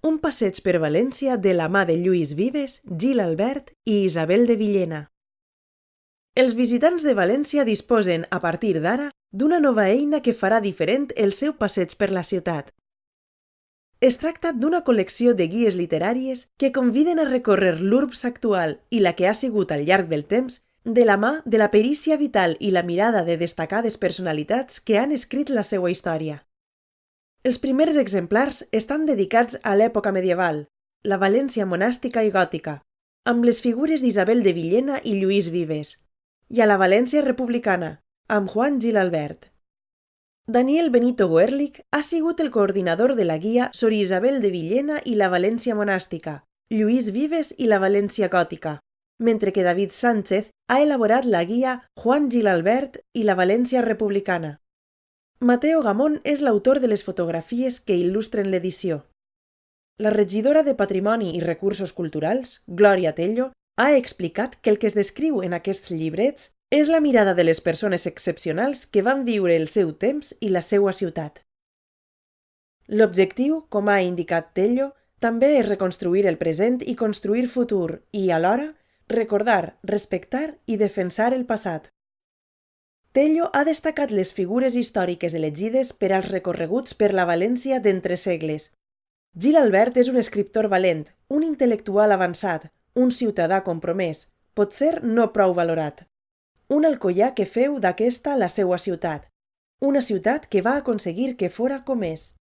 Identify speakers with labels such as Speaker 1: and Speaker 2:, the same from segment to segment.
Speaker 1: Un passeig per València de la mà de Lluís Vives, Gil Albert i Isabel de Villena. Els visitants de València disposen, a partir d'ara, d'una nova eina que farà diferent el seu passeig per la ciutat. Es tracta d'una col·lecció de guies literàries que conviden a recórrer l'urbs actual i la que ha sigut al llarg del temps de la mà de la perícia vital i la mirada de destacades personalitats que han escrit la seva història. Els primers exemplars estan dedicats a l'època medieval, la València monàstica i gòtica, amb les figures d'Isabel de Villena i Lluís Vives, i a la València republicana, amb Juan Gil Albert. Daniel Benito Goerlich ha sigut el coordinador de la guia sobre Isabel de Villena i la València monàstica, Lluís Vives i la València gòtica, mentre que David Sánchez ha elaborat la guia Juan Gil Albert i la València republicana. Mateo Gamón és l'autor de les fotografies que il·lustren l'edició. La regidora de Patrimoni i Recursos Culturals, Glòria Tello, ha explicat que el que es descriu en aquests llibrets és la mirada de les persones excepcionals que van viure el seu temps i la seva ciutat. L'objectiu, com ha indicat Tello, també és reconstruir el present i construir futur i, alhora, recordar, respectar i defensar el passat. Tello ha destacat les figures històriques elegides per als recorreguts per la València d'entre segles. Gil Albert és un escriptor valent, un intel·lectual avançat, un ciutadà compromès, potser no prou valorat. Un alcoià que feu d'aquesta la seua ciutat, una ciutat que va aconseguir que fora com és.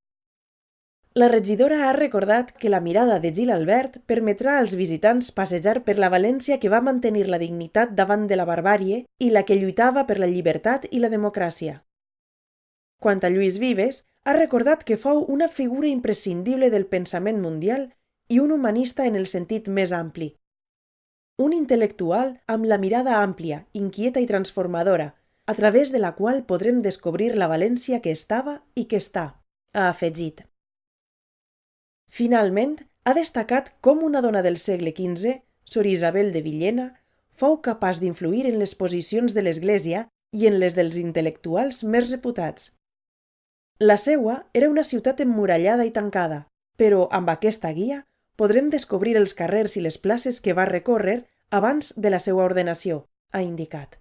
Speaker 1: La regidora ha recordat que la mirada de Gil Albert permetrà als visitants passejar per la València que va mantenir la dignitat davant de la barbàrie i la que lluitava per la llibertat i la democràcia. Quant a Lluís Vives, ha recordat que fou una figura imprescindible del pensament mundial i un humanista en el sentit més ampli. Un intel·lectual amb la mirada àmplia, inquieta i transformadora, a través de la qual podrem descobrir la València que estava i que està, ha afegit. Finalment, ha destacat com una dona del segle XV, Sor Isabel de Villena, fou capaç d'influir en les posicions de l'Església i en les dels intel·lectuals més reputats. La seua era una ciutat emmurallada i tancada, però amb aquesta guia podrem descobrir els carrers i les places que va recórrer abans de la seva ordenació, ha indicat.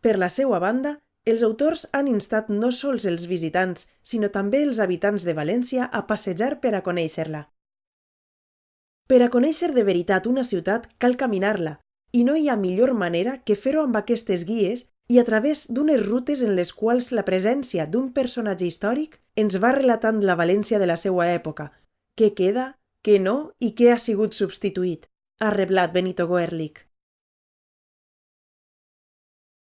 Speaker 1: Per la seua banda, els autors han instat no sols els visitants, sinó també els habitants de València a passejar per a conèixer-la. Per a conèixer de veritat una ciutat cal caminar-la, i no hi ha millor manera que fer-ho amb aquestes guies i a través d'unes rutes en les quals la presència d'un personatge històric ens va relatant la València de la seva època, què queda, què no i què ha sigut substituït, ha reblat Benito Goerlich.